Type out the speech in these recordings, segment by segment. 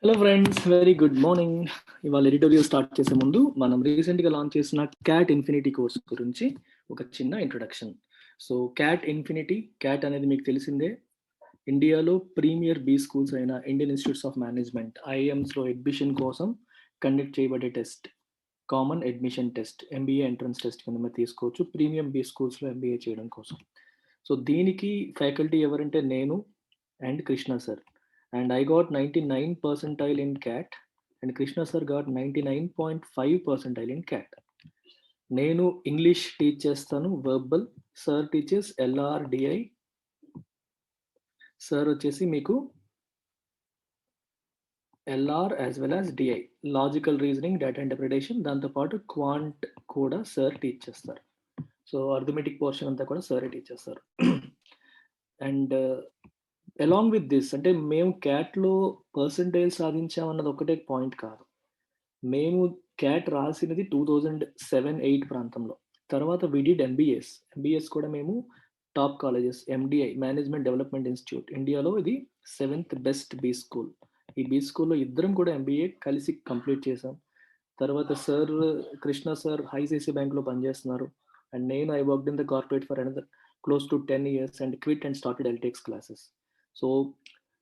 Hello friends, very good morning. ఇవాళ editorial start చేసే ముందు మనం రీసెంట్గా లాంచ్ చేసిన క్యాట్ ఇన్ఫినిటీ కోర్స్ గురించి ఒక చిన్న introduction. So CAT infinity, CAT అనేది మీకు తెలిసిందే. ఇండియాలో ప్రీమియర్ బీ స్కూల్స్ అయిన ఇండియన్ ఇన్స్టిట్యూట్స్ ఆఫ్ మేనేజ్మెంట్ ఐఐఎమ్స్లో అడ్మిషన్ కోసం కండక్ట్ చేయబడే test, common admission test, MBA entrance test కింద మీరు తీసుకోవచ్చు ప్రీమియం బీ స్కూల్స్లో ఎంబీఏ చేయడం కోసం. సో దీనికి ఫ్యాకల్టీ ఎవరంటే నేను and Krishna sir. And I got 99 percentile in CAT and Krishna sir got 99.5 percentile in CAT. నేను ఇంగ్లీష్ టీచ్ చేస్తాను వర్బల్, సార్ టీచర్స్ ఎల్ఆర్డిఐ, సార్ వచ్చేసి మీకు LR as well as DI, logical reasoning, data interpretation, దాంతోపాటు quant కూడా sir teach చేస్తారు. So arithmetic portion అంతా కూడా సారే టీచ్ చేస్తారు. అండ్ అలాంగ్ విత్ దిస్, అంటే మేము క్యాట్లో పర్సంటైల్ సాధించామన్నది ఒకటే పాయింట్ కాదు. మేము క్యాట్ రాసినది 2007-8 ప్రాంతంలో. తర్వాత విడిడ్ ఎంబీఎస్ కూడా మేము top colleges, MDI management development institute, ఇండియాలో ఇది 7th బెస్ట్ బీ స్కూల్. ఈ బీ స్కూల్లో ఇద్దరం కూడా ఎంబీఏ కలిసి కంప్లీట్ చేసాం. తర్వాత సార్ కృష్ణ సార్ ఐసిఐసిఐ బ్యాంక్లో పనిచేస్తున్నారు అండ్ నేను I worked in the corporate for another close to 10 years and quit and started ఎల్టెక్స్ classes. So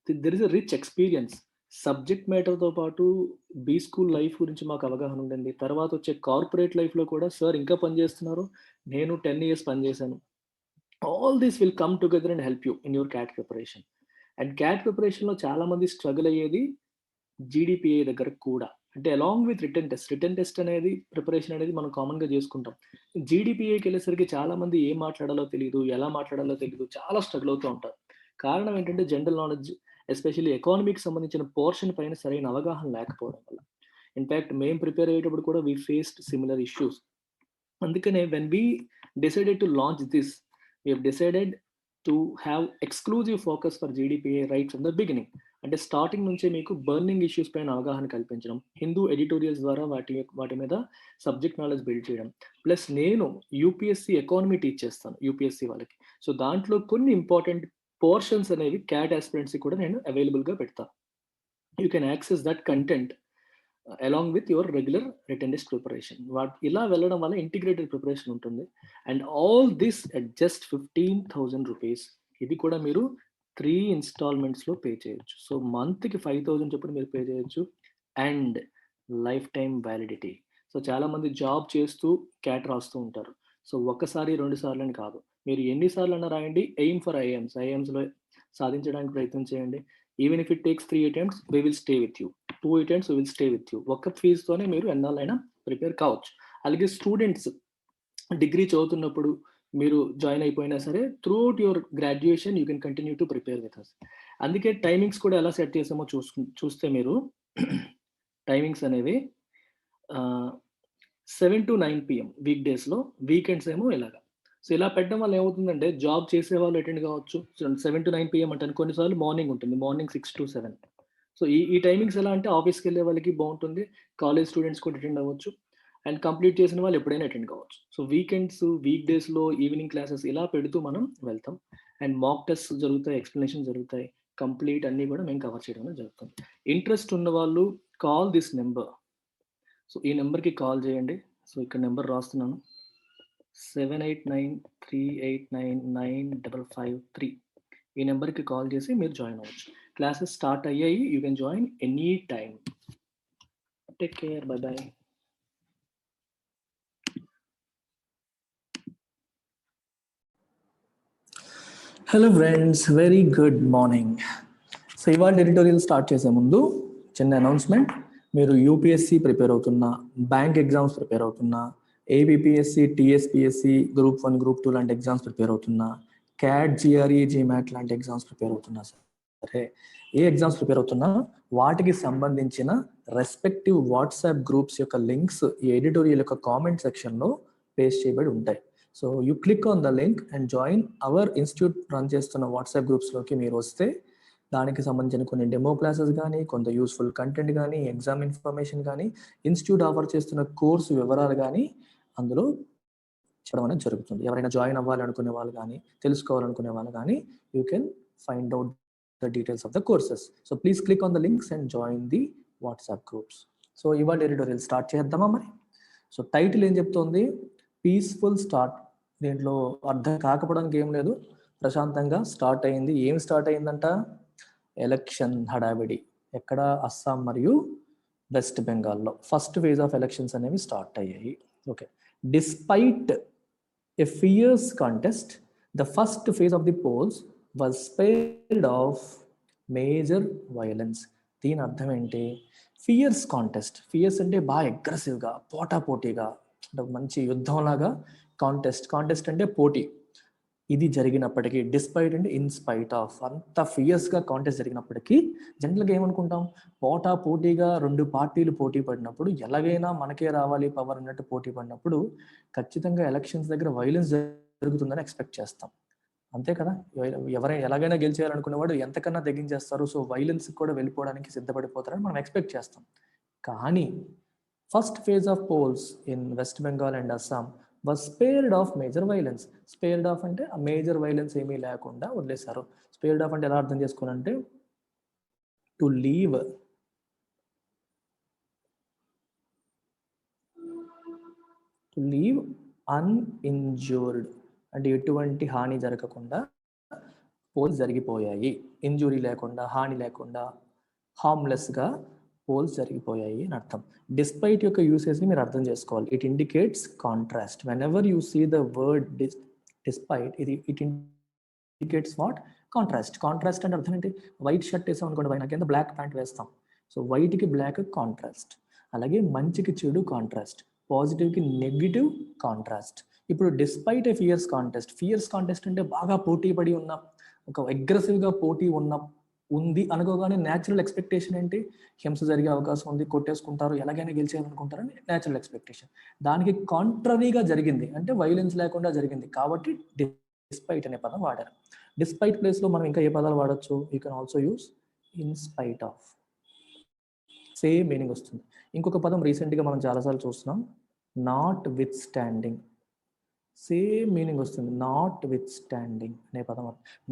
there is a rich experience. Subject మ్యాటర్తో పాటు బీ స్కూల్ లైఫ్ గురించి మాకు అవగాహన ఉండింది. తర్వాత వచ్చే కార్పొరేట్ లైఫ్లో కూడా సార్ ఇంకా పనిచేస్తున్నారు, నేను 10 years పనిచేశాను. All this will come together and help you in your CAT preparation. And CAT ప్రిపరేషన్లో చాలామంది స్ట్రగుల్ అయ్యేది జీడిపిఏ దగ్గర కూడా. అంటే అలాంగ్ విత్ రిటర్న్ టెస్ట్ అనేది ప్రిపరేషన్ అనేది మనం కామన్గా చేసుకుంటాం. జీడిపిఏకి వెళ్ళేసరికి చాలామంది ఏం మాట్లాడాలో తెలియదు, ఎలా మాట్లాడాలో తెలియదు, చాలా స్ట్రగుల్ అవుతూ ఉంటారు. కారణం ఏంటంటే జనరల్ నాలెడ్జ్, ఎస్పెషల్లీ ఎకానమీకి సంబంధించిన పోర్షన్ పైన సరైన అవగాహన లేకపోవడం వల్ల. ఇన్ఫ్యాక్ట్ మేము ప్రిపేర్ అయ్యేటప్పుడు కూడా వీ ఫేస్డ్ సిమిలర్ ఇష్యూస్. అందుకనే when we decided to launch this, we have decided to have exclusive focus for GDPI right from the beginning. అంటే స్టార్టింగ్ నుంచే మీకు బర్నింగ్ ఇష్యూస్ పైన అవగాహన కల్పించడం, హిందూ ఎడిటోరియల్స్ ద్వారా వాటి మీద సబ్జెక్ట్ నాలెడ్జ్ బిల్డ్ చేయడం. ప్లస్ నేను యూపీఎస్సీ ఎకానమీ టీచ్ చేస్తాను యూపీఎస్సీ వాళ్ళకి. సో దాంట్లో కొన్ని ఇంపార్టెంట్ పోర్షన్స్ అనేవి క్యాట్ ఆస్పిరెంట్స్కి కూడా నేను అవైలబుల్గా పెడతాను. You can access that content along with your regular written test preparation. ఇలా వెళ్ళడం వల్ల ఇంటిగ్రేటెడ్ ప్రిపరేషన్ ఉంటుంది. And all this at just 15,000 rupees. ఇది కూడా మీరు 3 ఇన్స్టాల్మెంట్స్లో పే చేయొచ్చు. సో మంత్కి 5,000 చొప్పున మీరు పే చేయొచ్చు. And life time validity. So చాలామంది జాబ్ చేస్తూ క్యాట్ రాస్తూ ఉంటారు. సో ఒకసారి 2 సార్లు అని కాదు, మీరు ఎన్నిసార్లు అన్నా రాయండి. ఎయిమ్ ఫర్ ఐఎమ్స్లో సాధించడానికి ప్రయత్నం చేయండి. Even if it takes 3 attempts, we will stay with you. 2 attempts, we will stay with you. ఒక్క ఫీజుతోనే మీరు ఎన్నాళ్ళైనా ప్రిపేర్ కావచ్చు. అలాగే స్టూడెంట్స్ డిగ్రీ చదువుతున్నప్పుడు మీరు జాయిన్ అయిపోయినా సరే, throughout your graduation you can continue to prepare with us. అందుకే టైమింగ్స్ కూడా ఎలా సెట్ చేసామో చూస్తే మీరు టైమింగ్స్ అనేవి 7 to 9 PM వీక్ డేస్లో, వీకెండ్స్ ఏమో ఇలాగా. సో ఇలా పెట్టడం వల్ల ఏమవుతుందంటే జాబ్ చేసే వాళ్ళు అటెండ్ కావచ్చు. 7 to 9 PM అంటే కొన్నిసార్లు మార్నింగ్ ఉంటుంది, మార్నింగ్ 6 to 7. సో ఈ టైమింగ్స్ ఎలా అంటే ఆఫీస్కి వెళ్ళే వాళ్ళకి బాగుంటుంది, కాలేజ్ స్టూడెంట్స్ కూడా అటెండ్ అవ్వచ్చు అండ్ కంప్లీట్ చేసిన వాళ్ళు ఎప్పుడైనా అటెండ్ కావచ్చు. సో వీకెండ్స్, వీక్ డేస్లో ఈవినింగ్ క్లాసెస్ ఇలా పెడుతూ మనం వెళ్తాం. అండ్ మాక్ టెస్ట్ జరుగుతాయి, ఎక్స్ప్లెనేషన్ జరుగుతాయి, కంప్లీట్ అన్నీ కూడా మేము కవర్ చేయడం జరుగుతుంది. ఇంట్రెస్ట్ ఉన్న వాళ్ళు కాల్ దిస్ నెంబర్. సో ఈ నెంబర్కి కాల్ చేయండి. సో ఇక్కడ నెంబర్ రాస్తున్నాను, 7893899553. ఈ నెంబర్కి కాల్ చేసి మీరు జాయిన్ అవ్వచ్చు. క్లాసెస్ స్టార్ట్ అయ్యాయి, you can join any time. Take care, by by. Hello friends, very good morning. So ఇవాళ ఎడిటోరియల్ స్టార్ట్ చేసే ముందు చిన్న అనౌన్స్మెంట్. మీరు యూపీఎస్సీ ప్రిపేర్ అవుతున్నా, బ్యాంక్ ఎగ్జామ్స్ ప్రిపేర్ అవుతున్నా, ఏబిపిఎస్సి, టీఎస్పిఎస్సి, గ్రూప్ 1, గ్రూప్ 2 లాంటి ఎగ్జామ్స్ ప్రిపేర్ అవుతున్నా, క్యాట్, జిఆర్ఈ, జీమాట్ లాంటి ఎగ్జామ్స్ ప్రిపేర్ అవుతున్నా సరే, ఏ ఎగ్జామ్స్ ప్రిపేర్ అవుతున్నా వాటికి సంబంధించిన రెస్పెక్టివ్ వాట్సాప్ గ్రూప్స్ యొక్క లింక్స్ ఈ ఎడిటోరియల్ యొక్క కామెంట్ సెక్షన్లో పేస్ట్ చేయబడి ఉంటాయి. So you click on the link and join hour institute run చేస్తున్న వాట్సాప్ గ్రూప్స్లోకి మీరు వస్తే దానికి సంబంధించిన కొన్ని డెమో క్లాసెస్ కానీ, కొంత యూస్ఫుల్ కంటెంట్ కానీ, ఎగ్జామ్ ఇన్ఫర్మేషన్ కానీ, ఇన్స్టిట్యూట్ ఆఫర్ చేస్తున్న కోర్సు వివరాలు కానీ అందులో చెప్పడం అనేది జరుగుతుంది. ఎవరైనా జాయిన్ అవ్వాలి అనుకునే వాళ్ళు కానీ, తెలుసుకోవాలనుకునే వాళ్ళు కానీ you can find out the details of the courses. So please click on the links and join the WhatsApp groups. So ఇవాళ ఎడిటోరియల్ స్టార్ట్ చేద్దామా మరి? సో టైటిల్ ఏం చెప్తోంది? Peaceful start. దీంట్లో అర్థం కాకపోవడానికి ఏం లేదు, ప్రశాంతంగా స్టార్ట్ అయింది. ఏం స్టార్ట్ అయిందంట? ఎలక్షన్ హడావిడి. ఎక్కడ? అస్సాం మరియు వెస్ట్ బెంగాల్లో ఫస్ట్ ఫేజ్ ఆఫ్ ఎలక్షన్స్ అనేవి స్టార్ట్ అయ్యాయి. Okay, despite a fierce contest, the first phase of the polls was spared of major violence. దీని అర్థం ఏంటి? Fears contest. ఫియర్స్ అంటే బాగా అగ్రెసివ్గా, పోటాపోటీగా, అంటే మంచి యుద్ధంలాగా. కాంటెస్ట్ అంటే పోటీ. ఇది జరిగినప్పటికీ, డిస్పైట్ అంటే ఇన్స్పైట్ ఆఫ్, అంత ఫియర్స్గా కాంటెస్ట్ జరిగినప్పటికీ జనరల్గా ఏమనుకుంటాం? పోటీగా రెండు పార్టీలు పోటీ పడినప్పుడు ఎలాగైనా మనకే రావాలి పవర్ అన్నట్టు పోటీ పడినప్పుడు ఖచ్చితంగా ఎలక్షన్స్ దగ్గర వైలెన్స్ జరుగుతుందని ఎక్స్పెక్ట్ చేస్తాం. అంతే కదా? ఎవరైనా ఎలాగైనా గెలిచేయాలనుకునేవాడు ఎంతకన్నా తెగించేస్తారు. సో వైలెన్స్ కూడా వెళ్ళిపోవడానికి సిద్ధపడిపోతారని మనం ఎక్స్పెక్ట్ చేస్తాం. కానీ first phase of polls in West Bengal and Assam was spared of major violence. Spared of అంటే ఆ మేజర్ వైలెన్స్ ఏమీ లేకుండా వదిలేశారు. స్పేర్డ్ ఆఫ్ అంటే ఎలా అర్థం చేసుకోవాలంటే టు లీవ్ అన్ఇంజూర్డ్, అంటే ఎటువంటి హాని జరగకుండా పోల్స్ జరిగిపోయాయి. ఇంజురీ లేకుండా, హాని లేకుండా, హార్మ్లెస్గా పోల్స్ జరిగిపోయాయి అని అర్థం. డిస్పైట్ యొక్క యూసేజ్ని మీరు అర్థం చేసుకోవాలి. It indicates contrast. Whenever you see the word despite, it indicates what? Contrast. Contrast అంటే అర్థం ఏంటి? వైట్ షర్ట్ వేసాం అనుకోండి, పైన కింద బ్లాక్ ప్యాంట్ వేస్తాం. సో వైట్కి బ్లాక్ కాంట్రాస్ట్. అలాగే మంచికి చెడు కాంట్రాస్ట్, పాజిటివ్కి నెగిటివ్ కాంట్రాస్ట్. ఇప్పుడు డిస్పైట్ ఏ ఫియర్స్ కాంటెస్ట్ అంటే బాగా పోటీ పడి ఉన్న, ఒక అగ్రెసివ్గా పోటీ ఉంది అనుకోగానే న్యాచురల్ ఎక్స్పెక్టేషన్ ఏంటి? హింస జరిగే అవకాశం ఉంది, కొట్టేసుకుంటారు, ఎలాగైనా గెలిచేయాలనుకుంటారని న్యాచురల్ ఎక్స్పెక్టేషన్. దానికి కాంట్రరీగా జరిగింది, అంటే వైలెన్స్ లేకుండా జరిగింది కాబట్టి డిస్పైట్ అనే పదం వాడారు. డిస్పైట్ ప్లేస్లో మనం ఇంకా ఏ పదాలు వాడచ్చు? You can also use in spite of. Same meaning వస్తుంది. ఇంకొక పదం రీసెంట్గా మనం చాలాసార్లు చూస్తున్నాం, not with standing. Same meaning వస్తుంది, నాట్ విత్ స్టాండింగ్ అనే పదం.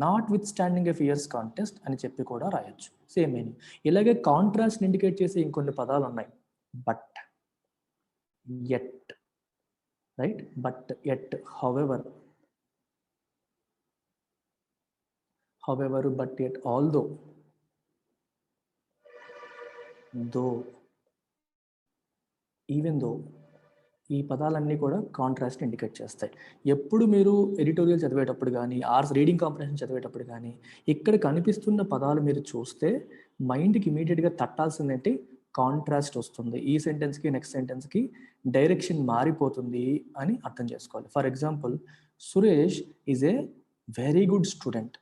Not with standing A fierce contest అని చెప్పి కూడా రాయొచ్చు, సేమ్ మీనింగ్. ఇలాగే కాంట్రాస్ట్ ఇండికేట్ చేసే ఇంకొన్ని పదాలు ఉన్నాయి. But, at, right? But, at, however, but, at, although, though, even though. ఈ పదాలన్నీ కూడా కాంట్రాస్ట్ ఇండికేట్ చేస్తాయి. ఎప్పుడు మీరు ఎడిటోరియల్ చదివేటప్పుడు కానీ, ఆర్ట్స్ రీడింగ్ కాంప్రహెన్షన్ చదివేటప్పుడు కానీ, ఇక్కడ కనిపిస్తున్న పదాలు మీరు చూస్తే మైండ్కి ఇమీడియట్గా తట్టాల్సిందేంటి? కాంట్రాస్ట్ వస్తుంది. ఈ సెంటెన్స్కి నెక్స్ట్ సెంటెన్స్కి డైరెక్షన్ మారిపోతుంది అని అర్థం చేసుకోవాలి. For example, Suresh is a very good student.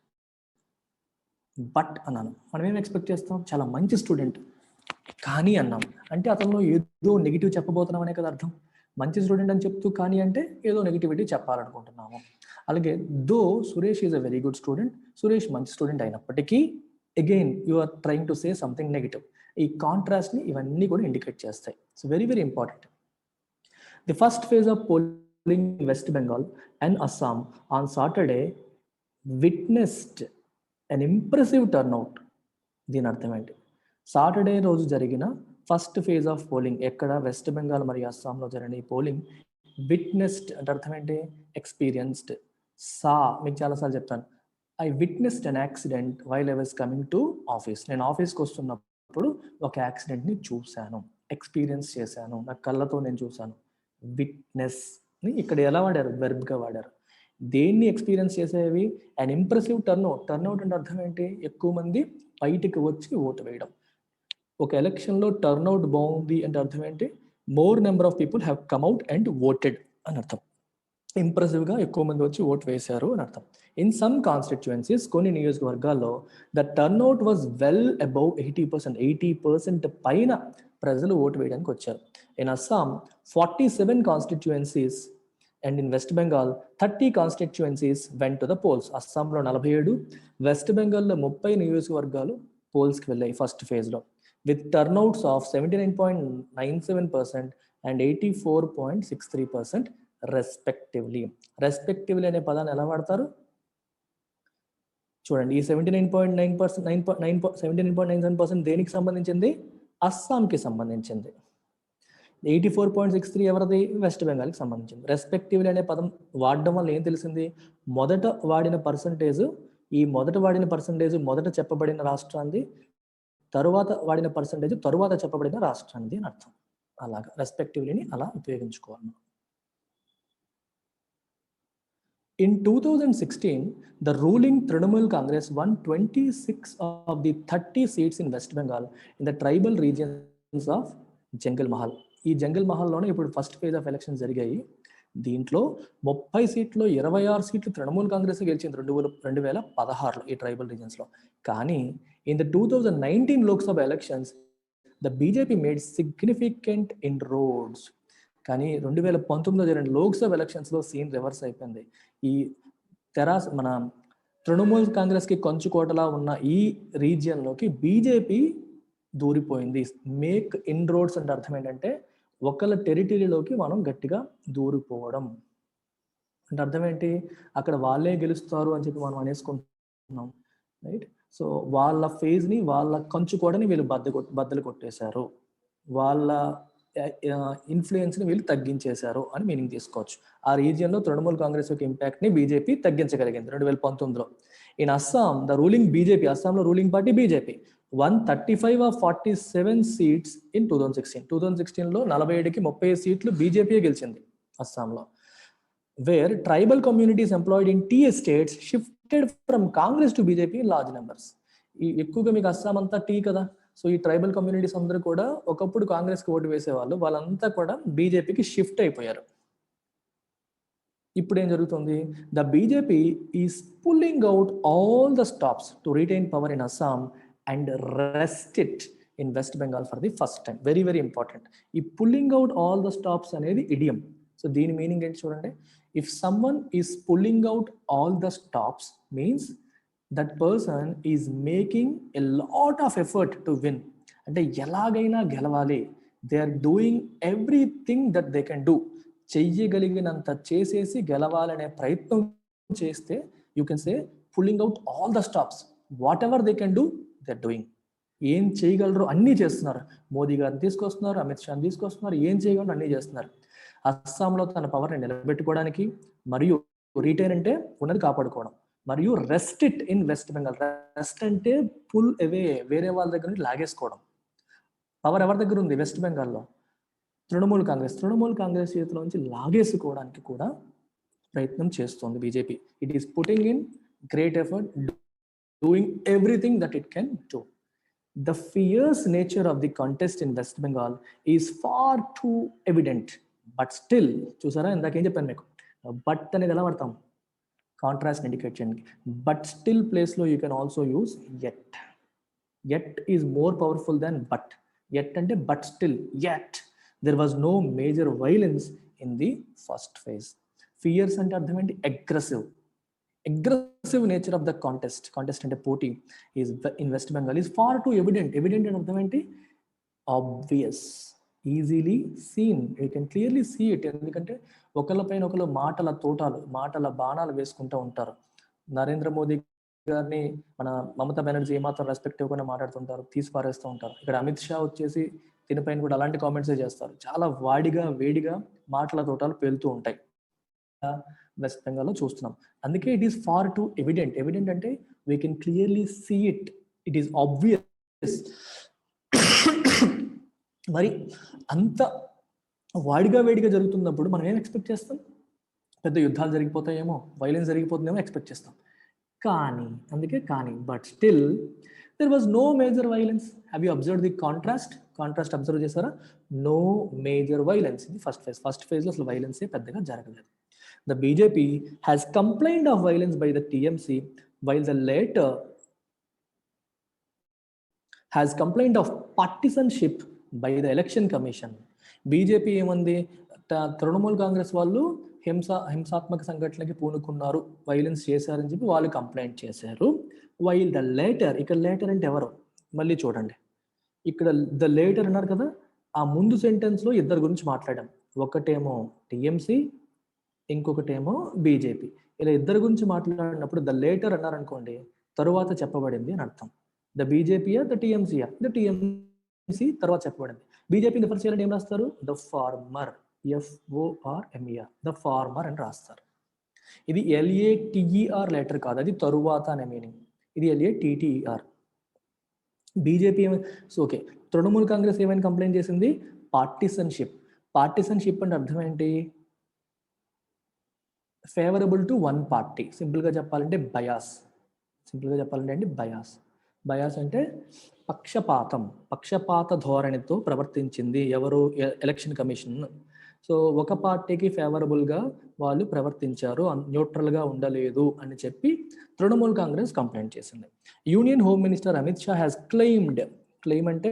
But అన్నాను, మనం ఏం ఎక్స్పెక్ట్ చేస్తాం? చాలా మంచి స్టూడెంట్. కానీ అన్నాం అంటే అతను ఏదో నెగిటివ్ చెప్పబోతున్నాం అనే కదా అర్థం. మంచి స్టూడెంట్ అని చెప్తూ కానీ అంటే ఏదో నెగిటివిటీ చెప్పాలనుకుంటున్నాము. అలాగే though Suresh is a very good student, Suresh మంచి స్టూడెంట్ అయినప్పటికీ again you are trying to say something negative. ఈ కాంట్రాస్ట్ని ఇవన్నీ కూడా ఇండికేట్ చేస్తాయి. So very very important. The first phase of polling in West Bengal and Assam on Saturday witnessed an impressive turnout. దీని అర్థం ఏంటి? సాటర్డే రోజు జరిగిన ఫస్ట్ ఫేజ్ ఆఫ్ పోలింగ్ ఎక్కడ? వెస్ట్ బెంగాల్ మరియు అస్సాంలో జరిగిన ఈ పోలింగ్ విట్నెస్డ్ అంటే అర్థం ఏంటి? ఎక్స్పీరియన్స్డ్. మీకు చాలాసార్లు చెప్తాను, I witnessed an accident while I was coming to office. నేను ఆఫీస్కి వస్తున్నప్పుడు ఒక యాక్సిడెంట్ని చూశాను, ఎక్స్పీరియన్స్ చేశాను, నా కళ్ళతో నేను చూశాను. విట్నెస్ని ఇక్కడ ఎలా వాడారు? వెర్బ్గా వాడారు. దేన్ని ఎక్స్పీరియన్స్ చేసేవి? అండ్ ఇంప్రెసివ్ టర్న్అవుట్ అంటే అర్థం ఏంటి? ఎక్కువ మంది బయటికి వచ్చి ఓటు వేయడం. ఒక ఎలక్షన్లో టర్న్అవుట్ బాగుంది అంటే అర్థం ఏంటి? More number of people have come out and voted అని అర్థం. ఇంప్రెసివ్గా ఎక్కువ మంది వచ్చి ఓటు వేశారు అని అర్థం. ఇన్ సమ్ కాన్స్టిట్యుయెన్సీస్, కొన్ని నియోజకవర్గాల్లో the turnout was well above 80%. 80% పైన ప్రజలు ఓటు వేయడానికి వచ్చారు. In Assam 47 constituencies and in West Bengal 30 constituencies went to the polls. అస్సాంలో 47, వెస్ట్ బెంగాల్లో 30 నియోజకవర్గాలు పోల్స్కి వెళ్ళాయి ఫస్ట్ ఫేజ్లో, with turnouts of 79.97% and 84.63% respectively. Respectively అనే పదాన్ని ఎలా వాడతారు? చూడండి, ఈ 79.97% దేనికి సంబంధించింది? అస్సాంకి సంబంధించింది. 84.63 ఎవరిది? వెస్ట్ బెంగాల్కి సంబంధించింది. రెస్పెక్టివ్లీ అనే పదం వాడడం వల్ల ఏం తెలిసింది? మొదట వాడిన పర్సంటేజ్ మొదట చెప్పబడిన రాష్ట్రాన్ని, తరువాత వాడిన పర్సంటేజ్ తరువాత చెప్పబడిన రాష్ట్రాన్ని అని అర్థం. అలాగా రెస్పెక్టివ్లీని అలా ఉపయోగించుకోవాలి. In 2016, the ruling Trinamool Congress won 26 of the 30 seats in West Bengal in the tribal regions of Jangal Mahal. ఈ జంగల్ మహల్లోనే ఇప్పుడు ఫస్ట్ ఫేజ్ ఆఫ్ ఎలక్షన్ జరిగాయి. దీంట్లో 30 సీట్లు 26 సీట్లు తృణమూల్ కాంగ్రెస్ గెలిచింది 2016లో ఈ ట్రైబల్ రీజన్స్లో. కానీ in the 2019 Lok Sabha elections the BJP made significant inroads. కానీ 2019లో జరిగిన లోక్సభ ఎలక్షన్స్లో సీన్ రివర్స్ అయిపోయింది. ఈ మన తృణమూల్ కాంగ్రెస్కి కంచుకోటలా ఉన్న ఈ రీజియన్లోకి బీజేపీ దూరిపోయింది. మేక్ ఇన్రోడ్స్ అంటే అర్థం ఏంటంటే ఒకళ్ళ టెరిటరీలోకి మనం గట్టిగా దూరిపోవడం అంటే అర్థం ఏంటి? అక్కడ వాళ్ళే గెలుస్తారు అని చెప్పి మనం అనేసుకుంటున్నాం, రైట్? సో వాళ్ళ ఫేజ్ని, వాళ్ళ కంచుకోటని వీళ్ళు బద్దలు కొట్టేశారు, వాళ్ళ ఇన్ఫ్లుయెన్స్ని వీళ్ళు తగ్గించేశారు అని మీనింగ్ తీసుకోవచ్చు. ఆ రీజియన్లో తృణమూల్ కాంగ్రెస్ యొక్క ఇంపాక్ట్ని బీజేపీ తగ్గించగలిగింది 2019లో. In Assam the ruling BJP, అస్సాంలో ruling party BJP 135 of 47 seats in 2016. 2016లో 47కి 30 సీట్లు బీజేపీ గెలిచింది అస్సాంలో. Where tribal communities employed in tea estates shifted from Congress to BJP in large numbers. ఈ ఎక్కువగా మీకు అస్సాం అంతా టీ కదా, సో ఈ ట్రైబల్ కమ్యూనిటీస్ అందరూ కూడా ఒకప్పుడు కాంగ్రెస్కి ఓటు వేసేవాళ్ళు, వాళ్ళంతా కూడా బీజేపీకి షిఫ్ట్ అయిపోయారు. ఇప్పుడు ఏం జరుగుతుంది? The BJP is pulling out all the stops to retain power in Assam and rest it in West Bengal for the first time. Very, very important. ఈ pulling out all the stops అనేది idiom. So దీని meaning ఏంటి చూడండి. If someone is pulling out all the stops means that person is making a lot of effort to win. అంటే ఎలాగైనా గెలవాలి. They are doing everything that they can do. చెయ్యగలిగినంత చేసేసి గెలవాలనే ప్రయత్నం చేస్తే you can say pulling out all the stops. Whatever they can do, they're doing. ఏం చేయగలరు అన్నీ చేస్తున్నారు. మోదీ గారిని తీసుకొస్తున్నారు, అమిత్ షాని తీసుకొస్తున్నారు, ఏం చేయగలరు అన్నీ చేస్తున్నారు. అస్సాంలో తన పవర్ని నిలబెట్టుకోవడానికి, మరియు రిటైన్ అంటే ఉన్నది కాపాడుకోవడం, మరియు rest it in West Bengal. Rest అంటే పుల్ అవే, వేరే వాళ్ళ దగ్గర నుంచి లాగేసుకోవడం. పవర్ ఎవరి దగ్గర ఉంది? వెస్ట్ బెంగాల్లో తృణమూల్ కాంగ్రెస్ చేతిలో నుంచి లాగేసుకోవడానికి కూడా ప్రయత్నం చేస్తోంది BJP. It is putting in great effort, doing everything that it can do. The fierce nature of the contest in West Bengal is far too evident. But still, చూసారా ఇందాక ఏం చెప్పాను మీకు, బట్ అనేది ఎలా వాడతాం? కాంట్రాస్ట్ ఇండికేట్ చేయండి. But still ప్లేస్లో you can also use yet. Yet is more powerful than but. Yet అంటే but still, yet there was no major violence in the first phase. Fierce అంటే అర్థం ఏంటి? Aggressive nature of the contest అంటే పోటీ is in West Bengal is far too evident. Evident అని అర్థం ఏంటి? Obvious, easily seen, you can clearly see it. ఎందుకంటే ఒకళ్ళపైన ఒకళ్ళు మాటల బాణాలు వేసుకుంటూ ఉంటారు. నరేంద్ర మోదీ గారిని మన మమతా బెనర్జీ ఏమాత్రం రెస్పెక్ట్ ఇవ్వకుండా మాట్లాడుతుంటారు, తీసి పారేస్తూ ఉంటారు. ఇక్కడ అమిత్ షా వచ్చేసి దీనిపైన కూడా అలాంటి కామెంట్సే చేస్తారు. చాలా వేడిగా మాటల తోటాలు పేలుతూ ఉంటాయి. వెస్ట్ బెంగాల్లో చూస్తున్నాం. అందుకే it is far too evident. Evident అంటే we can clearly see it, it is obvious. మరి అంత వేడిగా జరుగుతున్నప్పుడు మనం ఏం ఎక్స్పెక్ట్ చేస్తాం? పెద్ద యుద్ధాలు జరిగిపోతాయేమో, వైలెన్స్ జరిగిపోతుందేమో ఎక్స్పెక్ట్ చేస్తాం. కానీ but still there was no major violence. Have you observe the contrast observe చేశారా? నో మేజర్ వైలెన్స్ ఇది ఫస్ట్ ఫేజ్లో అసలు వైలెన్సే పెద్దగా జరగలేదు. The BJP has complained of violence by the TMC, while the latter has complained of partisanship by the Election Commission. BJP ఏమంది? తృణమూల్ కాంగ్రెస్ వాళ్ళు హింసాత్మక సంఘటనలకి పూనుకున్నారు, వైలెన్స్ చేశారని చెప్పి వాళ్ళు కంప్లైంట్ చేశారు. వైల్ ద లేటర్, ఇక్కడ లేటర్ అంటే ఎవరు? మళ్ళీ చూడండి, ఇక్కడ ద లేటర్ అన్నారు కదా, ఆ ముందు సెంటెన్స్లో ఇద్దరు గురించి మాట్లాడాం. ఒకటేమో టీఎంసీ, ఇంకొకటేమో బీజేపీ. ఇలా ఇద్దరు గురించి మాట్లాడినప్పుడు ద లేటర్ అన్నారనుకోండి, తరువాత చెప్పబడింది అని అర్థం. ద బీజేపీయా ద టీఎంసీయా? ద టీఎంసీ తర్వాత చెప్పబడింది. బీజేపీని రిఫర్ చేయాలంటే ఏం రాస్తారు? The former, FORMER, the former అని రాస్తారు. ఇది LATER లెటర్ కాదు, అది తరువాత అనే మీనింగ్. ఇది LATTER. BJP okay. Trinamool Congress ఏమైనా కంప్లైంట్ చేసింది? పార్టిసన్షిప్. పార్టిసన్షిప్ అంటే అర్థం ఏంటి? Favourable to one party. సింపుల్గా చెప్పాలంటే బయాస్. బయాస్ అంటే పక్షపాతం, పక్షపాత ధోరణితో ప్రవర్తించింది ఎవరు? Election commission. సో ఒక పార్టీకి ఫేవరబుల్గా వాళ్ళు ప్రవర్తించారు, న్యూట్రల్గా ఉండలేదు అని చెప్పి తృణమూల్ కాంగ్రెస్ కంప్లైంట్ చేసింది. Union home minister Amit Shah has claimed, claim అంటే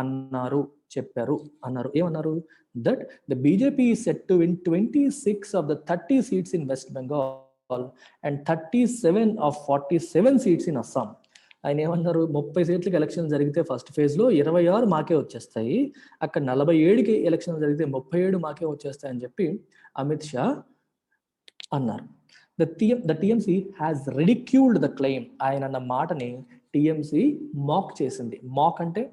అన్నారు, చెప్పారు, అన్నారు. ఏమన్నారు? That the BJP is set to win 26 of the 30 seats in West Bengal and 37 of 47 seats in Assam. ఆయన ఏమన్నారు? 30 సీట్లకి ఎలక్షన్ జరిగితే ఫస్ట్ ఫేజ్లో 26 మాకే వచ్చేస్తాయి, అక్కడ 47కి ఎలక్షన్ జరిగితే 37 మాకే వచ్చేస్తాయని చెప్పి అమిత్ షా అన్నారు. The TMC has ridiculed the claim. ఆయన అన్న మాటని టీఎంసీ మాక్ చేసింది. మాక్ అంటే,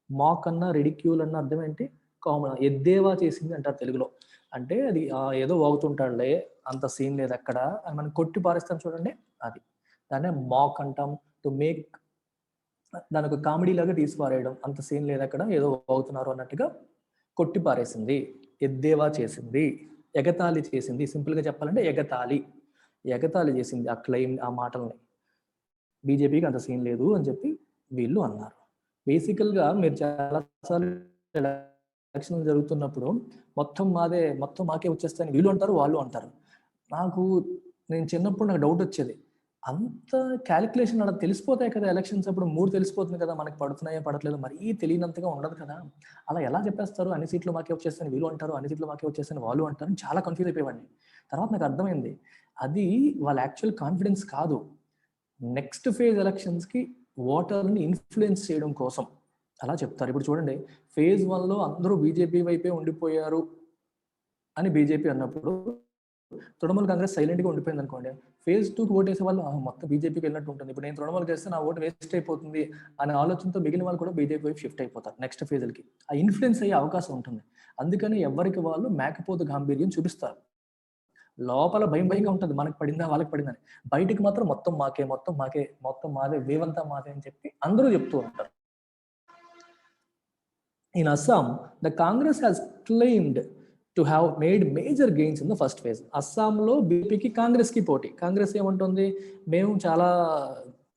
మాక్ అన్న రిడిక్యూల్ అన్న అర్థం ఏంటి? కామన్, ఎద్దేవా చేసింది అంటారు తెలుగులో. అంటే అది ఏదో వాగుతుంటాడులే, అంత సీన్ లేదు అక్కడ అని మనం కొట్టి పారేస్తాం చూడండి, అది దాన్నే మాక్ అంటాం. టు మేక్, దానికి ఒక కామెడీ లాగా తీసి పారేయడం, అంత సీన్ లేదు అక్కడ, ఏదో వాగుతున్నారు అన్నట్టుగా కొట్టి పారేసింది, ఎద్దేవా చేసింది, ఎగతాళి చేసింది. సింపుల్గా చెప్పాలంటే ఎగతాళి చేసింది ఆ క్లెయిమ్, ఆ మాటల్ని. బీజేపీకి అంత సీన్ లేదు అని చెప్పి వీళ్ళు అన్నారు. బేసికల్గా మీరు చాలాసార్లు ఎలక్షన్ జరుగుతున్నప్పుడు మొత్తం మాకే వచ్చేస్తాయని వీళ్ళు అంటారు, వాళ్ళు అంటారు. నేను చిన్నప్పుడు నాకు డౌట్ వచ్చేది, అంత క్యాలిక్యులేషన్ అలా తెలిసిపోతాయి కదా ఎలక్షన్స్ అప్పుడు, 3 తెలిసిపోతుంది కదా మనకి, పడుతున్నాయో పడట్లేదు, మరీ తెలియనంతగా ఉండదు కదా, అలా ఎలా చెప్పేస్తారు? అన్ని సీట్లు మాకే వచ్చేస్తాయని వీళ్ళు అంటారు, అన్ని సీట్లు మాకే వచ్చేస్తాయని వాళ్ళు అంటారు, చాలా కన్ఫ్యూజ్ అయిపోయేవాడిని. తర్వాత నాకు అర్థమైంది, అది వాళ్ళ యాక్చువల్ కాన్ఫిడెన్స్ కాదు, నెక్స్ట్ ఫేజ్ ఎలక్షన్స్కి ఓటర్ని ఇన్ఫ్లుయెన్స్ చేయడం కోసం అలా చెప్తారు. ఇప్పుడు చూడండి, ఫేజ్ 1లో అందరూ బీజేపీ వైపే ఉండిపోయారు అని బీజేపీ అన్నప్పుడు తృణమూల్ కాంగ్రెస్ సైలెంట్గా ఉండిపోయింది అనుకోండి, ఫేజ్ 2కి ఓటు వేసే వాళ్ళు మొత్తం బీజేపీకి వెళ్ళినట్టు ఉంటుంది, ఇప్పుడు నేను తృణమూల్ చేస్తే నా ఓటు వేస్ట్ అయిపోతుంది అనే ఆలోచనతో మిగిలిన వాళ్ళు కూడా బీజేపీ వైపు షిఫ్ట్ అయిపోతారు నెక్స్ట్ ఫేజ్లకి. ఆ ఇన్ఫ్లుయెన్స్ అయ్యే అవకాశం ఉంటుంది. అందుకని ఎవరికి వాళ్ళు మేకపోతు గాంభీర్యం చూపిస్తారు. లోపల భయంగా ఉంటుంది, మనకు పడిందా వాళ్ళకి పడిందని, బయటికి మాత్రం మొత్తం మాదే, వేవంతా మాదే అని చెప్పి అందరూ చెప్తూ ఉంటారు. In Assam, the Congress has claimed to have made major gains in the first phase. అస్సాంలో బీజేపీకి కాంగ్రెస్కి పోటీ. కాంగ్రెస్ ఏమంటుంది? మేము చాలా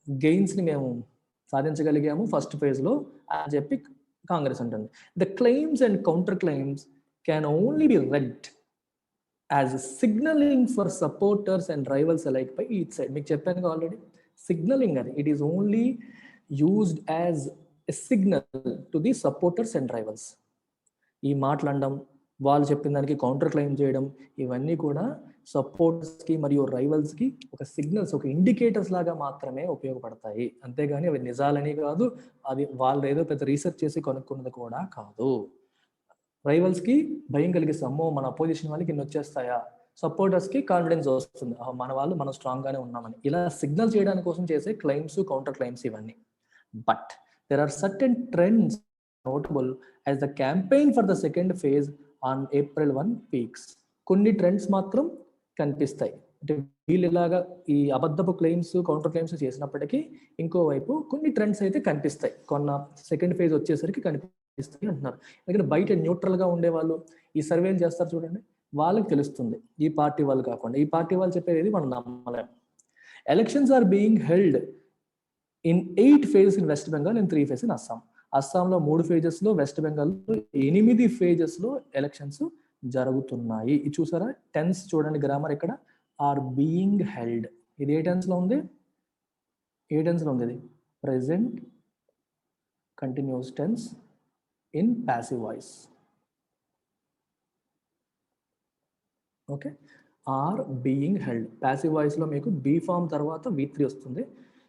గెయిన్స్ని మేము సాధించగలిగాము ఫస్ట్ ఫేజ్లో అని చెప్పి కాంగ్రెస్ అంటుంది. The claims and counter claims can only be read as signalling for supporters and rivals alike by each side. మీకు చెప్పాను ఆల్రెడీ, సిగ్నలింగ్ అది, it is only used as a signal to the supporters and rivals. ఈ మాట్లాడడం, వాళ్ళు చెప్పిన దానికి counter claim చేయడం, ఇవన్నీ కూడా సపోర్టర్స్కి మరియు రైవల్స్కి ఒక సిగ్నల్స్, ఒక ఇండికేటర్స్ లాగా మాత్రమే ఉపయోగపడతాయి, అంతేగాని అవి నిజాలని కాదు, అది వాళ్ళు ఏదో పెద్ద రీసెర్చ్ చేసి కనుక్కున్నది కూడా కాదు. రైవల్స్కి భయం కలిగిస్తే, అమ్మో మన అపోజిషన్ వాళ్ళకి ఇన్ని వచ్చేస్తాయా, సపోర్టర్స్కి కాన్ఫిడెన్స్ వస్తుంది, మనం స్ట్రాంగ్గానే ఉన్నామని. ఇలా సిగ్నల్ చేయడానికి కోసం చేసే క్లెయిమ్స్, కౌంటర్ క్లెయిమ్స్ ఇవన్నీ. But there are certain trends notable as the campaign for the second phase on April 1 peaks. కొన్ని ట్రెండ్స్ మాత్రం కనిపిస్తాయి. అంటే వీళ్ళు ఇలాగా ఈ అబద్ధపు క్లెయిమ్స్, కౌంటర్ క్లెయిమ్స్ చేసినప్పటికీ ఇంకోవైపు కొన్ని ట్రెండ్స్ అయితే కనిపిస్తాయి, కొన్న సెకండ్ ఫేజ్ వచ్చేసరికి కనిపిస్తాయి అంటున్నారు. ఎందుకంటే బయట న్యూట్రల్గా ఉండే వాళ్ళు ఈ సర్వేలు చేస్తారు చూడండి, వాళ్ళకి తెలుస్తుంది, ఈ పార్టీ వాళ్ళు కాకుండా ఈ పార్టీ వాళ్ళు చెప్పేది మనం నమ్మలేం. Elections are being held in 8 phases in West Bengal and 3 phases in Assam. అస్సాంలో 3 phases-లో, వెస్ట్ బెంగాల్లో 8 phases-లో ఎలక్షన్స్ జరుగుతున్నాయి. ఇది చూసారా, టెన్స్ చూడండి, గ్రామర్ ఇక్కడ ఆర్ బీయింగ్ హెల్డ్, ఇది ఏ టెన్స్లో ఉంది? ఇది present continuous tense in passive voice. Okay, are being held passive వాయిస్లో మీకు బీ ఫామ్ తర్వాత V3 వస్తుంది.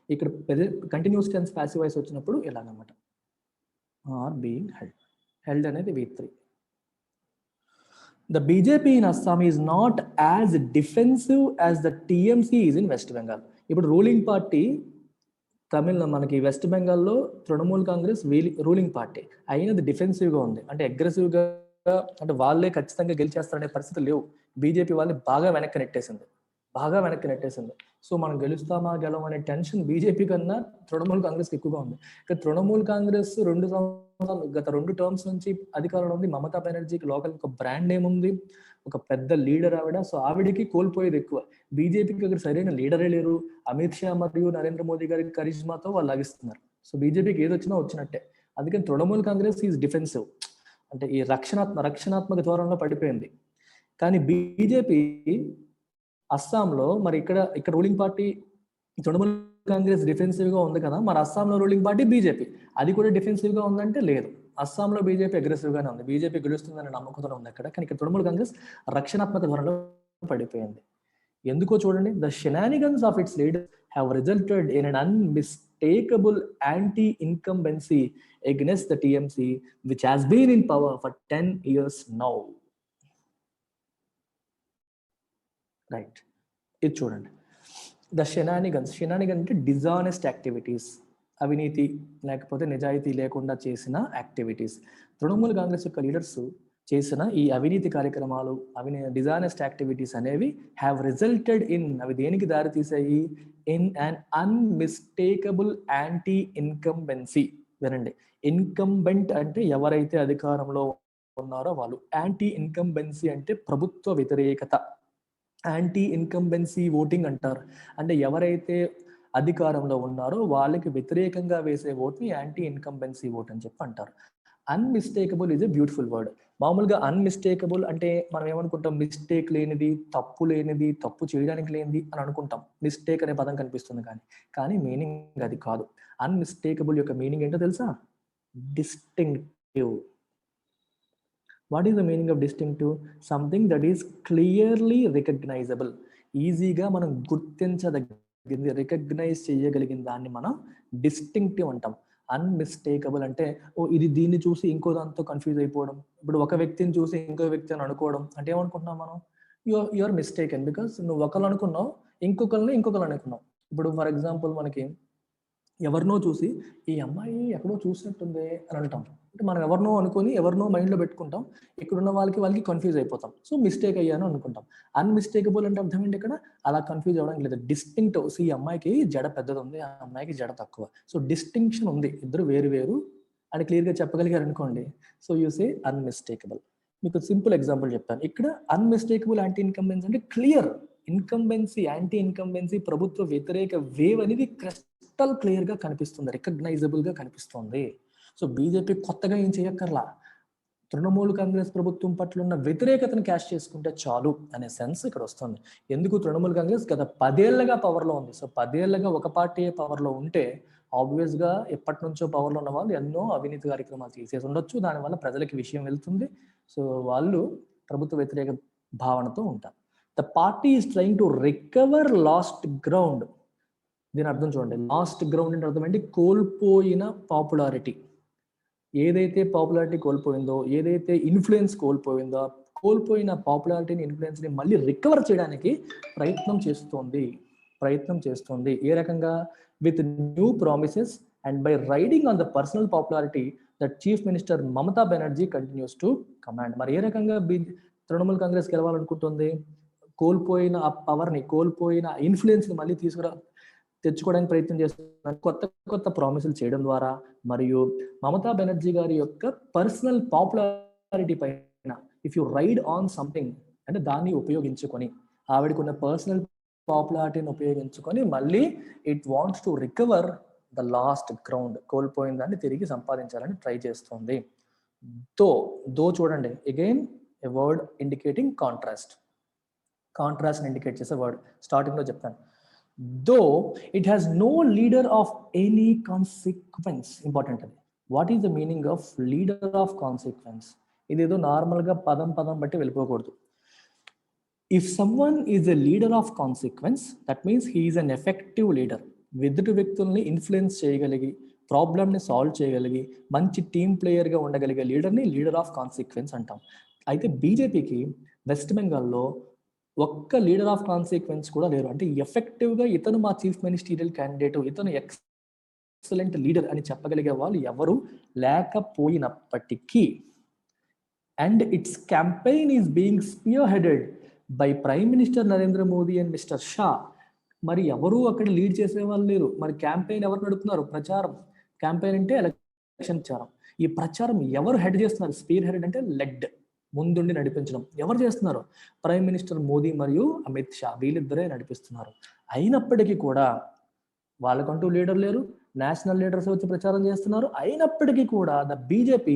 ఇక్కడ కంటిన్యూస్ టెన్స్ ప్యాసివ్ వాయిస్ వచ్చినప్పుడు ఎలాగనమాట, ఆర్ బీయింగ్ హెల్డ్ అనేది V3. The BJP in Assam is not as defensive as the TMC is in West Bengal. ఇప్పుడు ruling party మనకి west బెంగాల్లో తృణమూల్ కాంగ్రెస్ రూలింగ్ పార్టీ అయినది డిఫెన్సివ్గా ఉంది, అంటే అగ్రెసివ్గా, అంటే వాళ్ళే ఖచ్చితంగా గెలిచేస్తారనే పరిస్థితి లేవు. బీజేపీ వాళ్ళని బాగా వెనక్కి నెట్టేసింది. సో మనం గెలుస్తామా గెలవనే టెన్షన్ బీజేపీ కన్నా తృణమూల్ కాంగ్రెస్కి ఎక్కువగా ఉంది. ఇక తృణమూల్ కాంగ్రెస్ గత 2 టర్మ్స్ నుంచి అధికారంలో ఉంది. మమతా బెనర్జీకి లోకల్ ఒక బ్రాండ్ నేమ్ ఉంది, ఒక పెద్ద లీడర్ ఆవిడ. సో ఆవిడికి కోల్పోయేది ఎక్కువ. బీజేపీకి అక్కడ సరైన లీడరే లేరు. అమిత్ షా మరియు నరేంద్ర మోదీ గారి కరిష్మాతో వాళ్ళు లాగిస్తున్నారు. సో బీజేపీకి ఏది వచ్చినా వచ్చినట్టే. అందుకని తృణమూల్ కాంగ్రెస్ ఈజ్ డిఫెన్సివ్, అంటే ఈ రక్షణాత్మక ధోరణిలో పడిపోయింది. కానీ బీజేపీ అస్సాంలో మరి ఇక్కడ ruling party Trinamool Congress defensive గా ఉంది కదా, మరి అస్సాంలో రూలింగ్ పార్టీ బీజేపీ అది కూడా డిఫెన్సివ్ గా ఉందంటే లేదు. అస్సాంలో బీజేపీ అగ్రెసివ్ గానే ఉంది, బీజేపీ గెలుస్తుందనే నమ్మకంతో ఉంది అక్కడ. కానీ ఇక్కడ తృణమూల్ కాంగ్రెస్ రక్షణాత్మక ధోరణిలో పడిపోయింది. ఎందుకో చూడండి, the shenanigans of its leaders have resulted in an unmistakable anti incumbency against the TMC, which has been in power for 10 years now. Right. ఇది చూడండి, ద షెనానిగన్స్ అంటే డిజానెస్ట్ యాక్టివిటీస్, అవినీతి లేకపోతే నిజాయితీ లేకుండా చేసిన యాక్టివిటీస్. తృణమూల్ కాంగ్రెస్ యొక్క లీడర్స్ చేసిన ఈ అవినీతి కార్యక్రమాలు, డిజానెస్ట్ యాక్టివిటీస్ అనేవి హ్యావ్ రిజల్టెడ్ ఇన్, అవి దేనికి దారి తీసాయి? In an unmistakable anti incumbency. వినండి, ఇన్కంబెంట్ అంటే ఎవరైతే అధికారంలో ఉన్నారో వాళ్ళు, యాంటీ ఇన్కంబెన్సీ అంటే ప్రభుత్వ వ్యతిరేకత, యాంటీ ఇన్కంబెన్సీ ఓటింగ్ అంటారు. అంటే ఎవరైతే అధికారంలో ఉన్నారో వాళ్ళకి వ్యతిరేకంగా వేసే ఓట్ని యాంటీ ఇన్కంబెన్సీ ఓట్ అని చెప్పి అంటారు. Unmistakable is a beautiful word. మామూలుగా అన్మిస్టేకబుల్ అంటే మనం ఏమనుకుంటాం? మిస్టేక్ లేనిది, తప్పు లేనిది, తప్పు చేయడానికి లేనిది అని అనుకుంటాం. మిస్టేక్ అనే పదం కనిపిస్తుంది కానీ మీనింగ్ అది కాదు. అన్మిస్టేకబుల్ యొక్క మీనింగ్ ఏంటో తెలుసా? Distinctive. What is the meaning of distinctive? Something that is clearly recognisable. ఈజీగా మనం గుర్తించదగింది, రికగ్నైజ్ చేయగలిగిన దాన్ని మనం డిస్టింక్టివ్ అంటాం. అన్మిస్టేకబుల్ అంటే ఇది దీన్ని చూసి ఇంకో దాంతో కన్ఫ్యూజ్ అయిపోవడం. ఇప్పుడు ఒక వ్యక్తిని చూసి ఇంకో వ్యక్తి అని అనుకోవడం అంటే ఏమనుకుంటున్నాం మనం? యూఆర్ మిస్టేకెన్ బికాస్ నువ్వు ఒకరు అనుకున్నావు, ఇంకొకరు అనుకున్నావు. ఇప్పుడు ఫర్ ఎగ్జాంపుల్ మనకి ఎవరినో చూసి ఈ అమ్మాయి ఎక్కడో చూసినట్టుంది అని అంటాం. అంటే మనం ఎవరినో అనుకొని ఎవరినో మైండ్లో పెట్టుకుంటాం, ఇక్కడున్న వాళ్ళకి కన్ఫ్యూజ్ అయిపోతాం. సో మిస్టేక్ అయ్యాను అనుకుంటాం. అన్మిస్టేకబుల్ అంటే అర్థం ఏంటి? ఇక్కడ అలా కన్ఫ్యూజ్ అవ్వడానికి లేదు. డిస్టింక్టివ్. ఈ అమ్మాయికి జడ పెద్దది ఉంది, ఆ అమ్మాయికి జడ తక్కువ. సో డిస్టింక్షన్ ఉంది, ఇద్దరు వేరు అని క్లియర్గా చెప్పగలిగారు అనుకోండి. So you say unmistakable. మీకు సింపుల్ ఎగ్జాంపుల్ చెప్తాను. ఇక్కడ అన్మిస్టేకబుల్ యాంటీ ఇన్కంబెన్సీ అంటే క్లియర్ ఇన్కంబెన్సీ, యాంటీ ఇన్కంబెన్సీ, ప్రభుత్వ వ్యతిరేక వేవ్ అనేది క్రిస్టల్ క్లియర్ గా కనిపిస్తుంది, రికగ్నైజబుల్ గా కనిపిస్తుంది. సో బీజేపీ కొత్తగా ఏం చేయక్కర్లా, తృణమూల్ కాంగ్రెస్ ప్రభుత్వం పట్ల ఉన్న వ్యతిరేకతను క్యాష్ చేసుకుంటే చాలు అనే సెన్స్ ఇక్కడ వస్తుంది. ఎందుకు? తృణమూల్ కాంగ్రెస్ గత 10 ఏళ్లుగా పవర్లో ఉంది. సో 10 ఏళ్లుగా ఒక పార్టీ పవర్లో ఉంటే ఆబ్వియస్ గా ఎప్పటి నుంచో పవర్లో ఉన్న వాళ్ళు ఎన్నో అవినీతి కార్యక్రమాలు చేసేసి ఉండొచ్చు, దానివల్ల ప్రజలకి విషయం వెళ్తుంది. సో వాళ్ళు ప్రభుత్వ వ్యతిరేక భావనతో ఉంటారు. The party is trying to recover last ground. దీని అర్థం చూడండి, లాస్ట్ గ్రౌండ్ అంటే అర్థం ఏంటి? కోల్పోయిన పాపులారిటీ. ఏదైతే పాపులారిటీ కోల్పోయిందో, ఏదైతే ఇన్ఫ్లుయెన్స్ కోల్పోయిందో, కోల్పోయిన పాపులారిటీని, ఇన్ఫ్లుయెన్స్ని మళ్ళీ రికవర్ చేయడానికి ప్రయత్నం చేస్తుంది. ఏ రకంగా? With new promises and by riding on the personal popularity that chief minister Mamata Banerjee continues to command. మరి ఏ రకంగా తృణమూల్ కాంగ్రెస్ గెలవాలనుకుంటుంది? కోల్పోయిన ఆ పవర్ని, కోల్పోయిన ఇన్ఫ్లుయెన్స్ని మళ్ళీ తెచ్చుకోవడానికి ప్రయత్నం చేస్తున్నారు, కొత్త ప్రామిసులు చేయడం ద్వారా. మరియు మమతా బెనర్జీ గారి యొక్క పర్సనల్ పాపులారిటీ పైన if you ride on something అంటే దాన్ని ఉపయోగించుకొని, ఆవిడకున్న పర్సనల్ పాపులారిటీని ఉపయోగించుకొని మళ్ళీ it wants to recover the lost ground, కోల్పోయిన దాన్ని తిరిగి సంపాదించాలని ట్రై చేస్తుంది. దో చూడండి, again a word indicating contrast indicate చేసే వర్డ్. స్టార్టింగ్ లో చెప్పాను, though it has no leader of any consequence. Important అది. What is the meaning of leader of consequence? ఇదేదో నార్మల్గా పదం బట్టి వెళ్ళిపోకూడదు. If someone is a leader of consequence, that means he is an effective leader. ఎదుటి వ్యక్తుల్ని influence చేయగలిగి, ప్రాబ్లమ్ని solve చేయగలిగి, మంచి team ప్లేయర్గా ఉండగలిగే లీడర్ని లీడర్ ఆఫ్ కాన్సిక్వెన్స్ అంటాం. అయితే బీజేపీకి వెస్ట్ బెంగాల్లో ఒక్క లీడర్ ఆఫ్ కాన్సిక్వెన్స్ కూడా లేరు. అంటే ఎఫెక్టివ్గా ఇతను మా చీఫ్ మినిస్టీరియల్ క్యాండిడేట్, ఇతను ఎక్సలెంట్ లీడర్ అని చెప్పగలిగే వాళ్ళు ఎవరు లేకపోయినప్పటికీ, and its campaign is being spearheaded by prime minister Narendra Modi and mister Shah. మరి ఎవరు అక్కడ లీడ్ చేసే వాళ్ళు లేరు. మరి క్యాంపెయిన్ ఎవరు నడుపుతున్నారు? ప్రచారం. క్యాంపెయిన్ అంటే ఎలక్షన్ ప్రచారం. ఈ ప్రచారం ఎవరు హెడ్ చేస్తున్నారు? స్పీర్ హెడ్ అంటే లెడ్, ముందుండి నడిపించడం. ఎవరు చేస్తున్నారు? ప్రైమ్ మినిస్టర్ మోదీ మరియు అమిత్ షా, వీళ్ళిద్దరే నడిపిస్తున్నారు. అయినప్పటికీ కూడా వాళ్ళకంటూ లీడర్ లేరు, నేషనల్ లీడర్స్ వచ్చి ప్రచారం చేస్తున్నారు. అయినప్పటికీ కూడా the BJP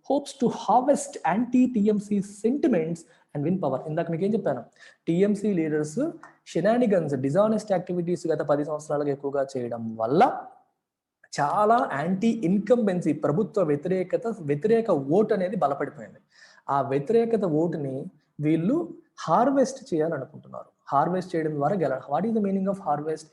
hopes to harvest anti TMC sentiments and win power. ఇందాక మీకు ఏం చెప్పాను, టీఎంసీ లీడర్స్ షెనానిగన్స్, డిజానెస్ట్ యాక్టివిటీస్ గత 10 సంవత్సరాలుగా ఎక్కువగా చేయడం వల్ల చాలా యాంటీ ఇన్కంబెన్సీ, ప్రభుత్వ వ్యతిరేక ఓటు అనేది బలపడిపోయింది. ఆ వ్యతిరేకత ఓటుని వీళ్ళు హార్వెస్ట్ చేయాలనుకుంటున్నారు. హార్వెస్ట్ చేయడం ద్వారా గెలవడం. What is the meaning of harvest?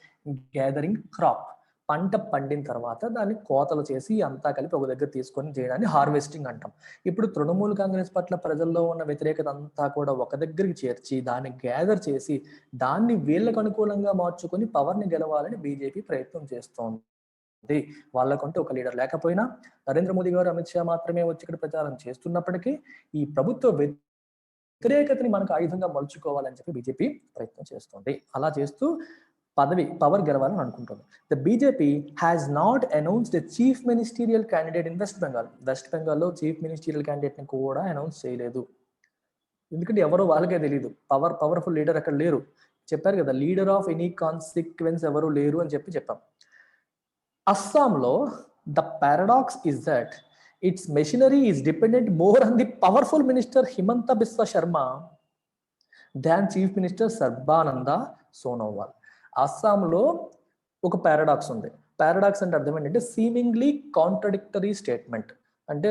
Gathering crop. పంట పండిన తర్వాత దాన్ని కోతలు చేసి అంతా కలిపి ఒక దగ్గర తీసుకొని చేయడాన్ని హార్వెస్టింగ్ అంటాం. ఇప్పుడు తృణమూల్ కాంగ్రెస్ పట్ల ప్రజల్లో ఉన్న వ్యతిరేకత అంతా కూడా ఒక దగ్గరికి చేర్చి దాన్ని గ్యాదర్ చేసి దాన్ని వీళ్ళకు అనుకూలంగా మార్చుకొని పవర్ని గెలవాలని బీజేపీ ప్రయత్నం చేస్తోంది. వాళ్ళకంటూ ఒక లీడర్ లేకపోయినా నరేంద్ర మోదీ గారు, అమిత్ షా మాత్రమే వచ్చి ఇక్కడ ప్రచారం చేస్తున్నప్పటికీ ఈ ప్రభుత్వ వ్యతిరేకతని మనకు ఆయుధంగా మలుచుకోవాలని చెప్పి బీజేపీ ప్రయత్నం చేస్తుంది. అలా చేస్తూ పవర్ గెలవాలని అనుకుంటుంది. The BJP has not announced a chief ministerial candidate in West Bengal. West బెంగాల్లో చీఫ్ మినిస్టీరియల్ క్యాండిడేట్ ని కూడా అనౌన్స్ చేయలేదు. ఎందుకంటే ఎవరో వాళ్ళకే తెలియదు. పవర్ఫుల్ లీడర్ అక్కడ లేరు. చెప్పారు కదా, లీడర్ ఆఫ్ ఎనీ కాన్సిక్వెన్స్ ఎవరు లేరు అని చెప్పాం. అస్సాంలో the paradox is that it's machinery is dependent more on the powerful minister Himanta Biswa Sharma than chief minister Sarbananda Sonowal. అస్సాంలో ఒక పారాడాక్స్ ఉంది. పారాడాక్స్ అంటే అర్థం ఏంటంటే సీమింగ్లీ కాంట్రడిక్టరీ స్టేట్మెంట్. అంటే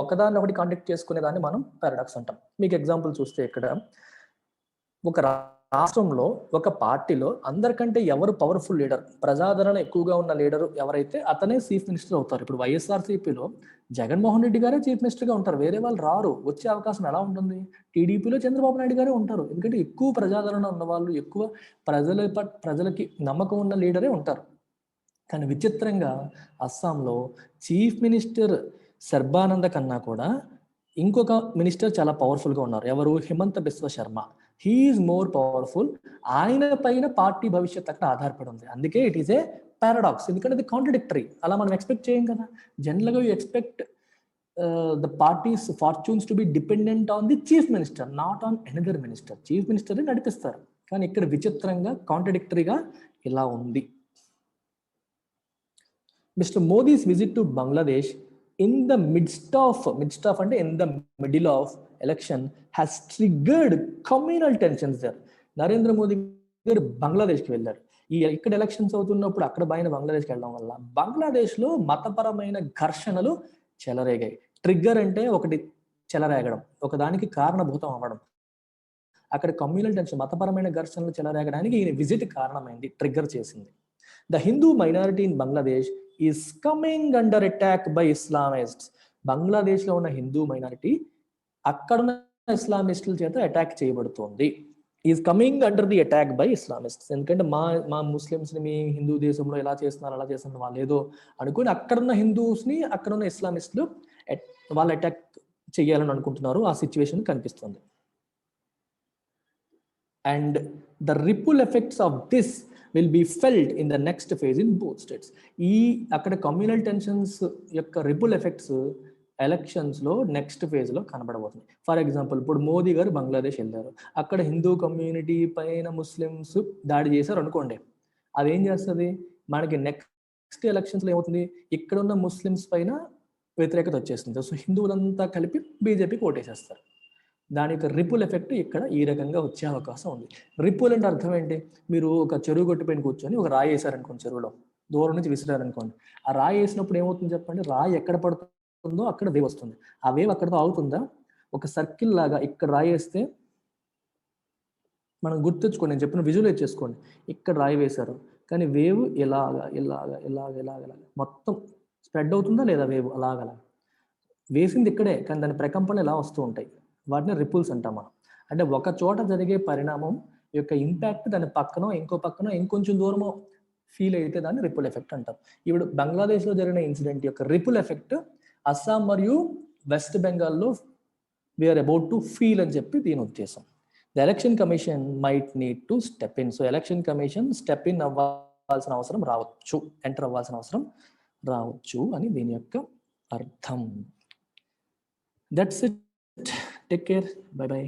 ఒకదాన్ని ఒకటి కాంట్రాక్ట్ చేసుకునే దాన్ని మనం పారాడాక్స్ అంటాం. మీకు ఎగ్జాంపుల్ చూస్తే ఇక్కడ ఒక రాష్ట్రంలో ఒక పార్టీలో అందరికంటే ఎవరు పవర్ఫుల్ లీడర్, ప్రజాదరణ ఎక్కువగా ఉన్న లీడర్ ఎవరైతే అతనే చీఫ్ మినిస్టర్ అవుతారు. ఇప్పుడు వైఎస్ఆర్సీపీలో జగన్మోహన్ రెడ్డి గారే చీఫ్ మినిస్టర్గా ఉంటారు, వేరే వాళ్ళు రారు. వచ్చే అవకాశం ఎలా ఉంటుంది? టీడీపీలో చంద్రబాబు నాయుడు గారే ఉంటారు. ఎందుకంటే ఎక్కువ ప్రజాదరణ ఉన్న వాళ్ళు, ఎక్కువ ప్రజలకి నమ్మకం ఉన్న లీడరే ఉంటారు. కానీ విచిత్రంగా అస్సాంలో చీఫ్ మినిస్టర్ సర్బానంద కన్నా కూడా ఇంకొక మినిస్టర్ చాలా పవర్ఫుల్గా ఉన్నారు. ఎవరు? Himanta Biswa Sharma. He is more powerful. ఆయన పైన పార్టీ భవిష్యత్ అక్కడ ఆధారపడి ఉంది. అందుకే ఇట్ ఈస్ ఏ పారాడాక్స్. ఎందుకంటే అది కాంట్రడిక్టరీ. అలా మనం ఎక్స్పెక్ట్ చేయం కదా. జనరల్గా you expect the party's fortunes to be dependent on the chief minister, not on another minister. Chief మినిస్టర్ని నడిపిస్తారు. కానీ ఇక్కడ విచిత్రంగా కాంట్రడిక్టరీగా ఇలా ఉంది. Mister Modi's visit to Bangladesh in the midst of అంటే in the middle of election has triggered communal tensions there. Narendra Modi గారు బంగ్లాదేశ్కి వెళ్ళారు. ఇక్కడ ఎలక్షన్స్ అవుతున్నప్పుడు అక్కడ బంగ్లాదేశ్కి వెళ్ళడం వల్ల బంగ్లాదేశ్లో మతపరమైన ఘర్షణలు చెలరేగాయి. ట్రిగ్గర్ అంటే ఒకటి చెలరేగడం, ఒకదానికి కారణభూతం అవ్వడం. అక్కడ కమ్యూనల్ టెన్షన్, మతపరమైన ఘర్షణలు చెలరేగడానికి ఈయన విజిట్ కారణమైంది, ట్రిగ్గర్ చేసింది. The Hindu minority in Bangladesh is coming under attack by Islamists. బంగ్లాదేశ్లో ఉన్న హిందూ మైనారిటీ అక్కడున్న ఇస్లామిస్టుల చేత అటాక్ చేయబడుతోంది. Is coming under the attack by Islamists. ఎందుకంటే మా ముస్లిమ్స్ని మీ హిందూ దేశంలో ఎలా చేస్తున్నారు అలా చేస్తున్నారు వాళ్ళు ఏదో అనుకుని అక్కడున్న హిందూస్ని అక్కడున్న ఇస్లామిస్టులు వాళ్ళు అటాక్ చేయాలని అనుకుంటున్నారు. ఆ సిచ్యువేషన్ కనిపిస్తుంది. And the ripple effects of this will be felt in the next phase in both states. అక్కడ కమ్యూనల్ టెన్షన్స్ యొక్క రిపుల్ ఎఫెక్ట్స్ ఎలక్షన్స్లో నెక్స్ట్ ఫేజ్లో కనబడబోతుంది. ఫర్ ఎగ్జాంపుల్, ఇప్పుడు మోదీ గారు బంగ్లాదేశ్ వెళ్ళారు. అక్కడ హిందూ కమ్యూనిటీ పైన ముస్లిమ్స్ దాడి చేశారు అనుకోండి. అదేం చేస్తుంది? మనకి నెక్స్ట్ ఎలక్షన్స్లో ఏమవుతుంది? ఇక్కడ ఉన్న ముస్లిమ్స్ పైన వ్యతిరేకత వచ్చేస్తుంది. సో హిందువులంతా కలిపి బీజేపీకి ఓటేసేస్తారు. దాని యొక్క రిపుల్ ఎఫెక్ట్ ఇక్కడ ఈ రకంగా వచ్చే అవకాశం ఉంది. రిపుల్ అంటే అర్థం ఏంటి? మీరు ఒక చెరువు గట్టు పైన కూర్చొని ఒక రాయి వేసారనుకోండి, చెరువులో దూరం నుంచి విసిరారనుకోండి. ఆ రాయి వేసినప్పుడు ఏమవుతుంది చెప్పండి? రాయి ఎక్కడ పడుతుందో అక్కడ వేవ్ వస్తుంది. ఆ వేవ్ అక్కడతో ఆగుతుందా? ఒక సర్కిల్ లాగా ఇక్కడ రాయి వేస్తే మనం గుర్తుంచుకోండి, నేను చెప్పిన విజువలైజ్ చేసుకోండి. ఇక్కడ రాయి వేశారు, కానీ వేవ్ ఇలాగా ఇలాగా ఇలాగ ఇలాగ మొత్తం స్ప్రెడ్ అవుతుందా లేదా? వేవ్ అలాగలా వేసింది ఇక్కడే, కానీ దాని ప్రకంపనలు ఎలా వస్తూ ఉంటాయి. వాటిని రిపుల్స్ అంటాం మనం. అంటే ఒక చోట జరిగే పరిణామం యొక్క ఇంపాక్ట్ దాని పక్కనో ఇంకో పక్కనో ఇంకొంచెం దూరమో ఫీల్ అయితే దాన్ని రిపుల్ ఎఫెక్ట్ అంటారు. ఇప్పుడు బంగ్లాదేశ్లో జరిగిన ఇన్సిడెంట్ యొక్క రిపుల్ ఎఫెక్ట్ అస్సాం మరియు వెస్ట్ బెంగాల్లో వీఆర్ అబౌట్ టు ఫీల్ అని చెప్పి దీని ఉద్దేశం. The election commission might need to step in. So election commission step in అవ్వాల్సిన అవసరం రావచ్చు, ఎంటర్ అవ్వాల్సిన అవసరం రావచ్చు అని దీని యొక్క అర్థం. That's it. Take care. By by.